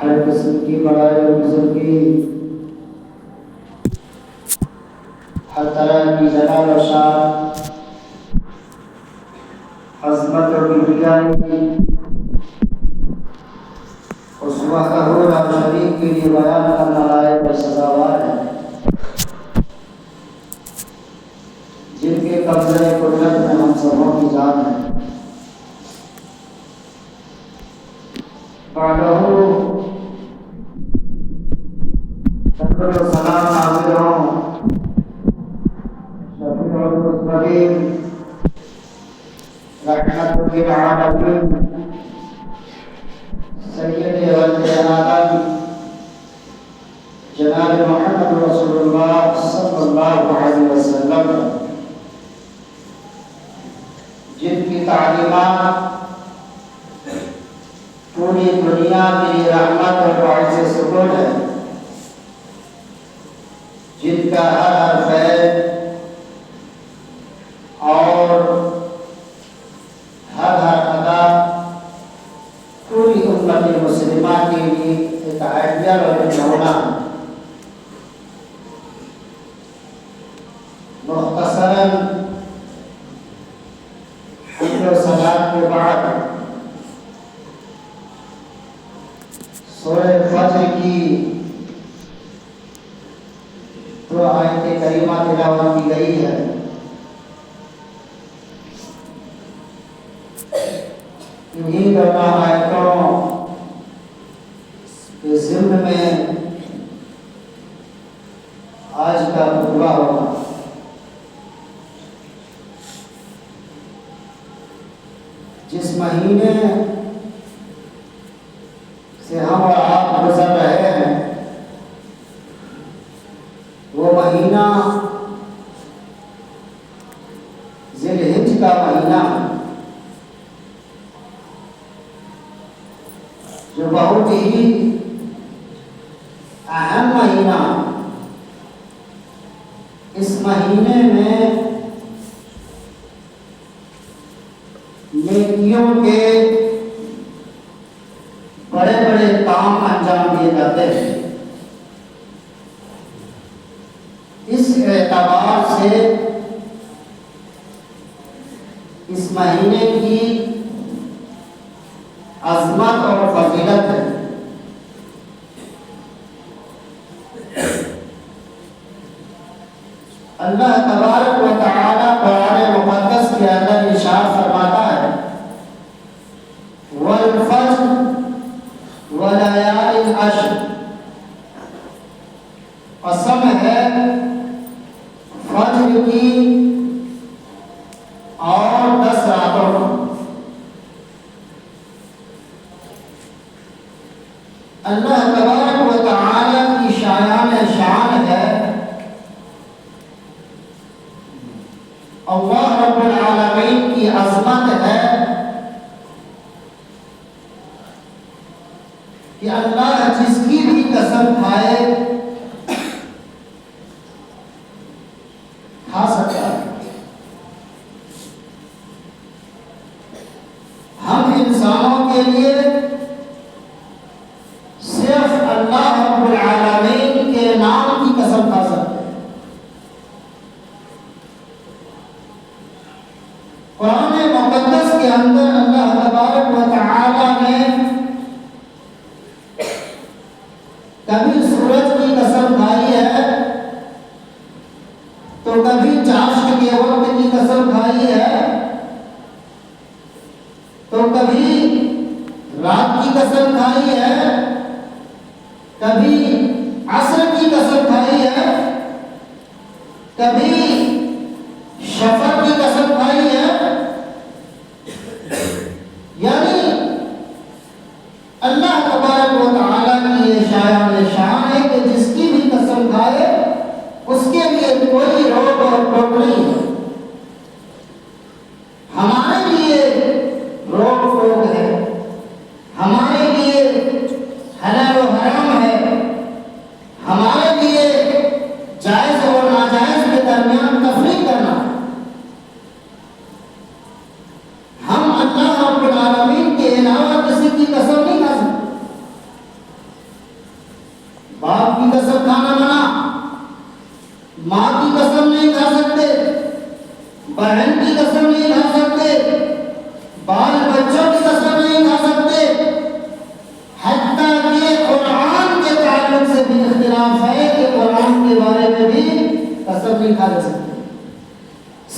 ہر قسم کی بڑائی اور بزرگی، ہر طرح کی جلال و شان، عظمت و کبریائی اس وحدہ لا شریک کے لیے بیان کرنا لائق اور سزاوار ہے، جن کے قبضۂ قدرت میں ہم سبوں کی جان ہے۔ بعدہ درود و سلام نازل ہوں شفیع المذنبین رحمت للعالمین سید ولد آدم جناب محمد رسول اللہ صلی اللہ علیہ وسلم، جن کی تعلیمات پوری دنیا کی رحمت اور باعث سکون ہے، جن کا ہر خیر اور ہر ادا پوری امت مسلمہ کے لیے ایک آئیڈیل اور ایک نمونہ ہے۔ مختصراً حمد و ثنا کے بعد سورہ فجر کی دو آیت کریمہ تلاوت کی گئی ہے۔ انہی دونوں آیتوں کے ضمن میں آج کا خطبہ ہوگا۔ جس مہینے سے ہم اور آپ گزر رہے ہیں وہ مہینہ ذی الحج کا مہینہ ہے، جو بہت ہی اہم مہینہ ہے۔ اس مہینے میں نیکیوں کے بڑے بڑے کام انجام دیے جاتے ہیں۔ اس اعتبار سے اس مہینے کی عظمت اور فضیلت ہے۔ اللہ تبارک و تعالی قرآن مقدس کے اندر ارشاد فرماتا ہے والفجر ولیال العشر، قسم ہے فجر کی اور 10 راتوں کی۔ اللہ تبارک و تعالی کی شان ہے، اللہ رب العالمین کی عظمت ہے کہ اللہ جس کی بھی قسم کھائے کھا سکتا ہے۔ ہم انسانوں کے لیے صرف اللہ رب العالمین کے نام کی قسم کھا سکتے ہیں۔ قرآن مقدس کے اندر اللہ تبارک و تعالی نے کبھی سورج کی قسم کھائی ہے تو کبھی چاشت کے وقت کی قسم کھائی ہے تو کبھی رات کی قسم کھائی ہے، کبھی عصر کی قسم کھائی ہے، کبھی شفق کی قسم کھائی ہے۔ یعنی اللہ تبارک و تعالیٰ کی یہ شان ہے کہ جس کی بھی قسم کھائے اس کے لیے کوئی روک اور ٹوک نہیں ہے۔ ہمارے لیے روک ٹوک ہے، ہمارے لیے حلال و حرام ہے، ہمارے لیے جائز اور ناجائز کے درمیان تفریق کرنا۔ ہم اللہ رب العالمین کے علاوہ کسی کی قسم نہیں کھا سکتے۔ باپ کی قسم کھانا منع، ماں کی قسم نہیں کھا سکتے، بہن کی قسم نہیں کھا سکتے، بال بچوں کی قسم نہیں کھا سکتے، حتیٰ کہ قرآن کے تعلق سے بھی اختلاف ہے کہ قرآن کے بارے میں بھی قسم نہیں کھا سکتے،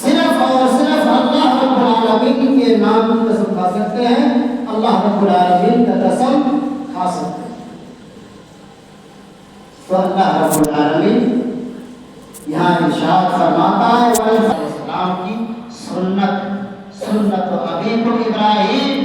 صرف اور صرف اللہ رب العالمین کے نام کی قسم کھا سکتے ہیں، اللہ رب العالمین کا قسم کھا سکتے ہیں۔ تو اللہ رب العالمین یہاں ارشاد فرماتا ہے علیہ السلام کی سنت ابیکم ابراہیم۔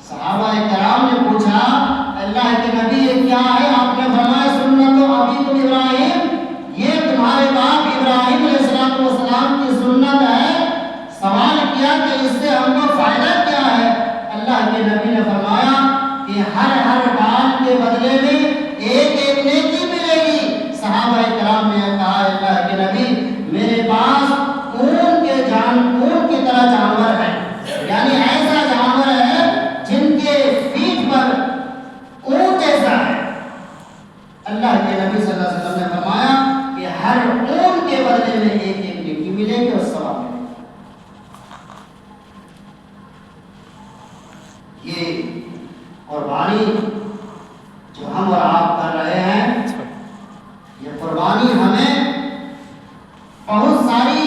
صحابہ کرام نے پوچھا اللہ کے نبی یہ کیا ہے؟ آپ نے فرمایا سنت ابیکم ابراہیم، یہ تمہارے باپ ابراہیم علیہ السلام کی سنت ہے۔ سوال کیا کہ اس سے ہم کو فائدہ کیا ہے؟ اللہ کے نبی نے فرمایا کہ ہر ڈال کے بدلے میں ایک نیکی ملے گی۔ صحابہ کرام نے کہا اللہ کے نبی میرے پاس اون کی طرح جانور ہے، یعنی ایسا جانور ہے جن کے پیٹھ پر اون جیسا ہے۔ اللہ کے نبی صلی اللہ علیہ وسلم نے فرمایا کہ ہر اون کے بدلے میں ایک نیکی ملے گی اور ثواب ملے گا۔ یہ قربانی جو ہم اور آپ کر رہے ہیں، یہ قربانی ہمیں بہت ساری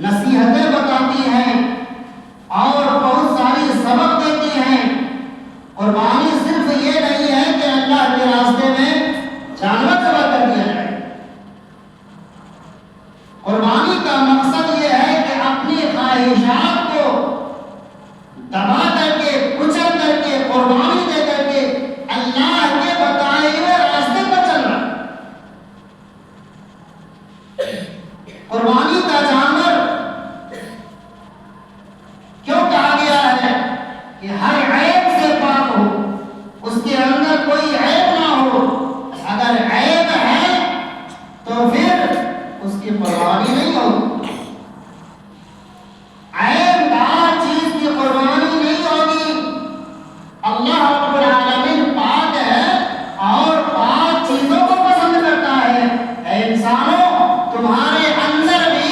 نصیحتیں بتاتی ہیں اور بہت ساری سبق دیتی ہیں۔ قربانی صرف یہ نہیں ہے کہ اللہ کے راستے میں جانور ذبح کر دیا جائے، قربانی کا مقصد یہ ہے کہ اپنی خواہشات کو دبا کر کے کچل کر کے قربانی دے کر کے اللہ کے بتائے ہوئے راستے پر چلنا۔ قربانی کا جانور کیوں کہا گیا ہے کہ ہر عیب سے پاک ہو، اس کے اندر کوئی عیب نہ ہو۔ اگر عیب ہے تو پھر اس کی قربانی نہیں ہوگی، عیب دار چیز کی قربانی نہیں ہوگی۔ اللہ رب العالمین پاک ہے اور پاک چیزوں کو پسند کرتا ہے۔ اے انسانوں، تمہارے اندر بھی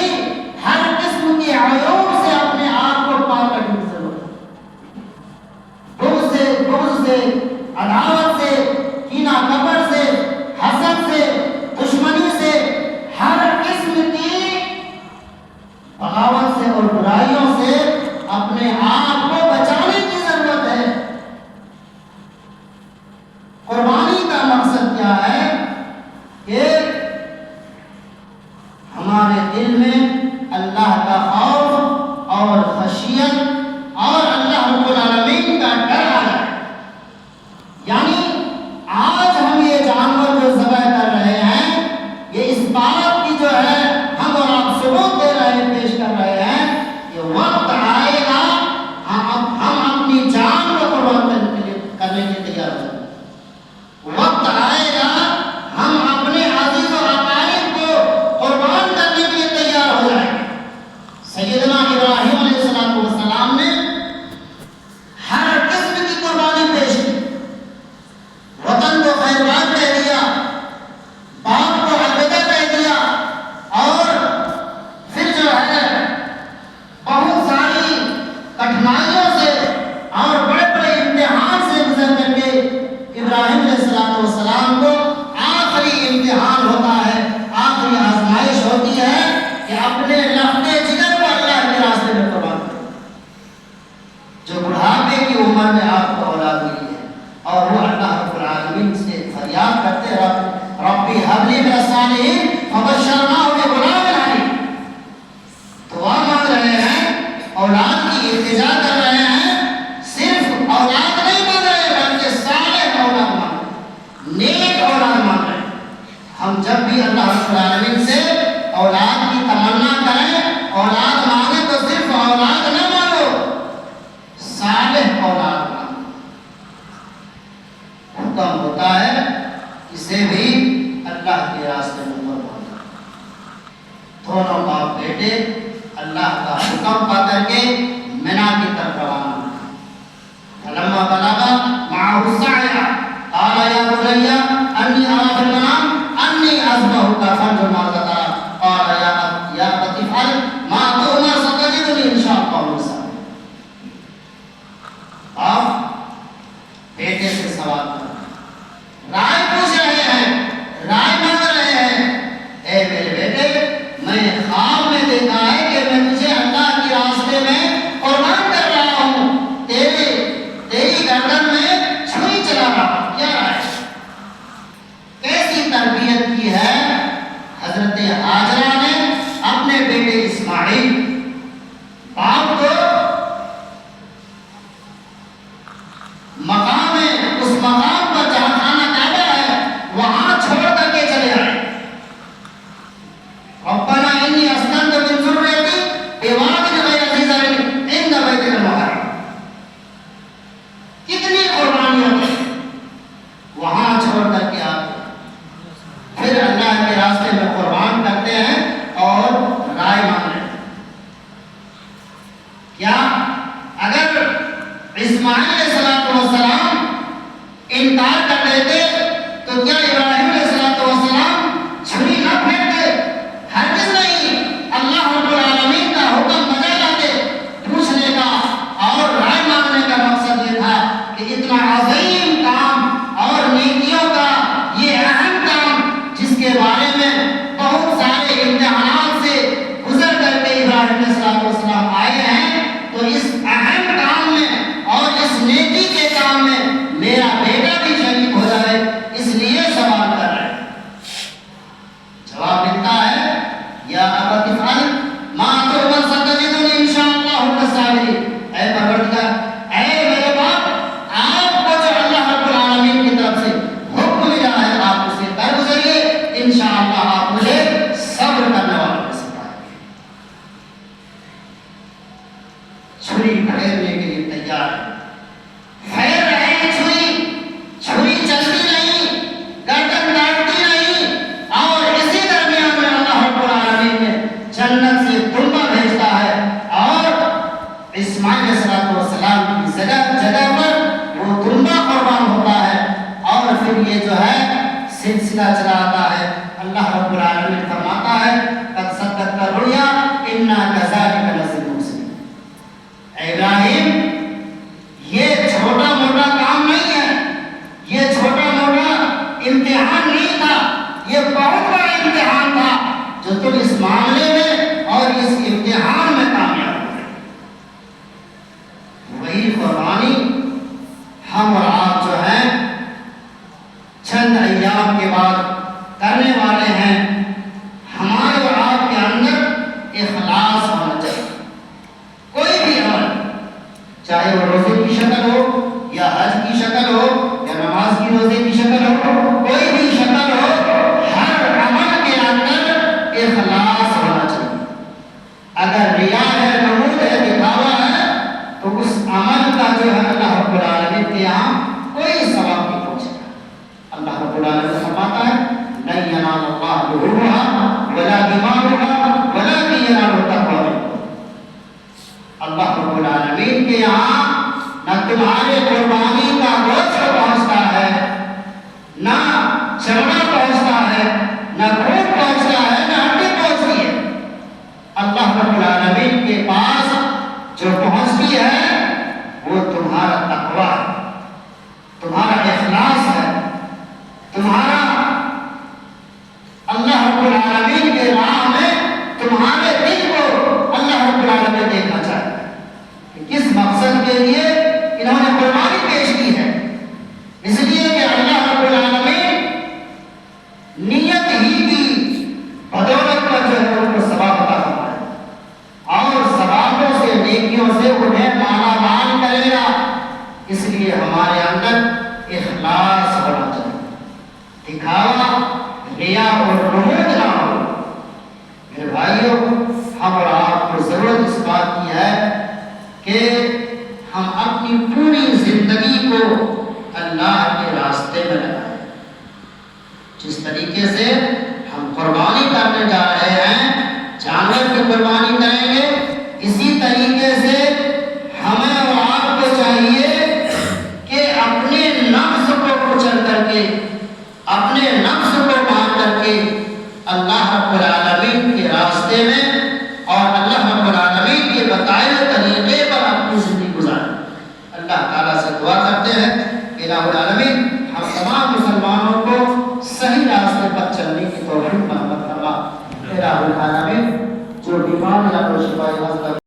ہر قسم کی عیوب سے اپنے آپ کو پاک رکھنے کی ضرورت ہے۔ بغض سے، عداوت سے، کینہ کپٹ سے، حسد سے، دشمنی سے، ہر قسم کی بغاوت سے اور برائیوں سے اپنے آپ کو بچانے کی ضرورت ہے۔ قربانی کا مقصد کیا ہے کہ ہمارے دل میں اللہ کا خوف اور خشیت اور اللہ رب العالمین کا ڈر آ جائے۔ یعنی آج ہم یہ جانور جو ذبح کر رہے ہیں، یہ اس بات کی جو ہے ہم اور آپ ثبوت دے رہے ہیں، پیش کر رہے ہیں کہ وقت آئے گا ہم اپنی جان کو قربان کرنے کے لیے تیار ہوں۔ وقت آئے گا ہم اپنے عزیز و اقارب کو قربان کرنے کے لیے تیار ہو جائیں گے۔ سیدنا ابراہیم علیہ السلام نے ہر قسم کی قربانی پیش کی، وطن کو خیرباد کہہ دیا، باپ کو الوداع کہہ دیا، اور پھر جو ہے بہت ساری کٹھنائیوں سے اور بڑے بڑے امتحان سے گزر کر کے ابراہیم علیہ السلام کو آخری امتحان ہوتا ہے، آخری آزمائش ہوتی ہے کہ اپنے لختے جگر کو اللہ کے راستے میں قربان کریں۔ جو بڑھاپے کی عمر میں آپ کو اولاد ملی ہے اور وہ اللہ رب العالمین سے فریاد کرتے ربی ہب لی من الصالحین فبشرناہ بغلام حلیم، دعا مانگ رہے ہیں، اولاد کی التجا کر رہے ہیں، صرف اولاد نہیں مانگ رہے بلکہ صالح اولاد مانگ رہے، نیک اولاد مانگ رہے ہیں۔ ہم جب بھی اللہ رب العالمین سے اولاد کی تمنا کریں، اولاد مانگیں تو صرف اولاد نہ مانگو، صالح اولاد مانگو۔ حکم ہوتا ہے اسے بھی اللہ کے راستے میں قربان کرو۔ دونوں باپ بیٹے اللہ کا حکم پا کر کے منا کی طرف روانہ ہوئے۔ فلما بلغ معه السعي قال يا بني أني أرى وہاں چھوڑ کر کے آتے ہیں، پھر اللہ کے راستے میں قربان کرتے ہیں اور رائے مانگتے ہیں۔ کیا اگر اسماعیل علیہ السلام انکار کر دیتے تو کیا ابراہیم علیہ السلام چھری نہ پھینکتے؟ ہرگز نہیں۔ اللہ رب العالمین کا حکم بجا لاتے۔ پوچھنے کا اور رائے مانگنے کا مقصد یہ تھا کہ اتنا عظیم کام اور نیکیوں کا یہ اہم کام جس کے بارے میں بہت سارے امتحانات سے گزر کر کے ابراہیم علیہ السلام آئے ہیں، تو اس اہم کام میں اور اس نیکی کے کام میں میرا بیٹا بھی شریک ہو جائے، اس لیے سوال کر رہے ہیں۔ جواب ملتا ہے یا ابت افعل ما تؤمر ستجدنی انشاءاللہ من الصابرین۔ اے پروردگار، اے میرے باپ، آپ کو جو اللہ رب العالمین کی طرف سے حکم ملا ہے آپ اسے کر گزریے، انشاءاللہ آپ مجھے صبر کرنے والوں میں سے پائیں گے۔ چھری پھیرنے کے لیے تیار ہے، پھیر رہے ہیں چھری چلتی نہیں، گردن کاٹتی نہیں، اور اسی درمیان میں اللہ رب العالمین نے جنت سے تنبا بھیجتا ہے اور اسماعیل علیہ السلام کی جگہ پر وہ تنبا قربان ہوتا ہے، اور پھر یہ جو ہے سلسلہ چلا آتا ہے۔ اللہ رب العالمین فرماتا ہے قد صدقت الرؤیا انا کذالک نجزی المحسنین۔ اے ابراہیم، یہ چھوٹا موٹا کام نہیں ہے، یہ چھوٹا موٹا امتحان نہیں تھا، یہ بہت بڑا امتحان تھا جو تم اس معاملے میں اور اس امتحان میں کامیاب ہوئے۔ وہی قربانی ہم اور آپ جو ہیں چند ایام کے بعد کرنے والے ہیں۔ ہمارے اور آپ کے اندر اخلاص ہونا چاہیے۔ کوئی بھی عمل، چاہے وہ روزے کی شکل ہو یا حج کی شکل ہو یا نماز کی روزے کی شکل ہو، کوئی بھی شکل ہو، ہر عمل کے اندر اخلاص ہونا چاہیے۔ اگر ریا ہے، نمود ہے، دکھاوا ہے، تو اس عمل کا جو ہے اللہ رب العالمین کے یہاں کوئی ثواب نہیں پہنچے گا۔ اللہ رب العالمین فرماتا ہے لن ینال اللہ لحومها ولا دماؤها ولکن ینالہ التقوی منکم۔ اللہ رب العالمین کے یہاں نہ تمہارے قربانی کا گوشت پہنچتا ہے، نہ چمڑا پہنچتا ہے، نہ خون پہنچتا ہے، نہ ہڈی پہنچتی ہے۔ اللہ رب العالمین کے پاس جو پہنچتی ہے وہ تمہارا تقوی ہے، تمہارا اخلاص ہے، تمہارا اللہ رب العالمین کے راہ میں تمہارے دل کو اللہ رب العالمین دیکھنا چاہتا ہے کہ کس مقصد کے لیے انہوں نے قربانی پیش کی ہے۔ اس لیے کہ اللہ رب العالمین نیت ہی کی بدولت پر جو ہے ان کو ثواب عطا فرمائے اور ثوابوں سے، نیکیوں سے انہیں مالا مال کرے گا۔ اس لیے ہمارے اندر اخلاص ہونا چاہیے، دکھاوا، ریا اور نمود نہ ہو۔ میرے بھائیوں، ہم اور آپ کو ضرورت اس بات کی ہے کہ ہم اپنی پوری زندگی کو اللہ کے راستے میں لگائیں۔ جس طریقے سے ہم قربانی کرنے جا رہے ہیں، جانور کی قربانی کریں گے، اسی طریقے سے ہمیں اور آپ کو چاہیے کہ اپنے نفس کو کچل کر کے، اپنے نفس کو مار کر کے اللہ رب العالمین کے راستے میں اور اللہ رب العالمین کے بتائے ہوئے طریقے پر اپنی زندگی گزاریں۔ اللہ تعالیٰ سے دعا کرتے ہیں کہ الہ العالمین ہم تمام مسلمانوں کو صحیح راستے پر چلنے کی توفیق عطا فرما۔ الہ العالمین جو بیمار یا شفا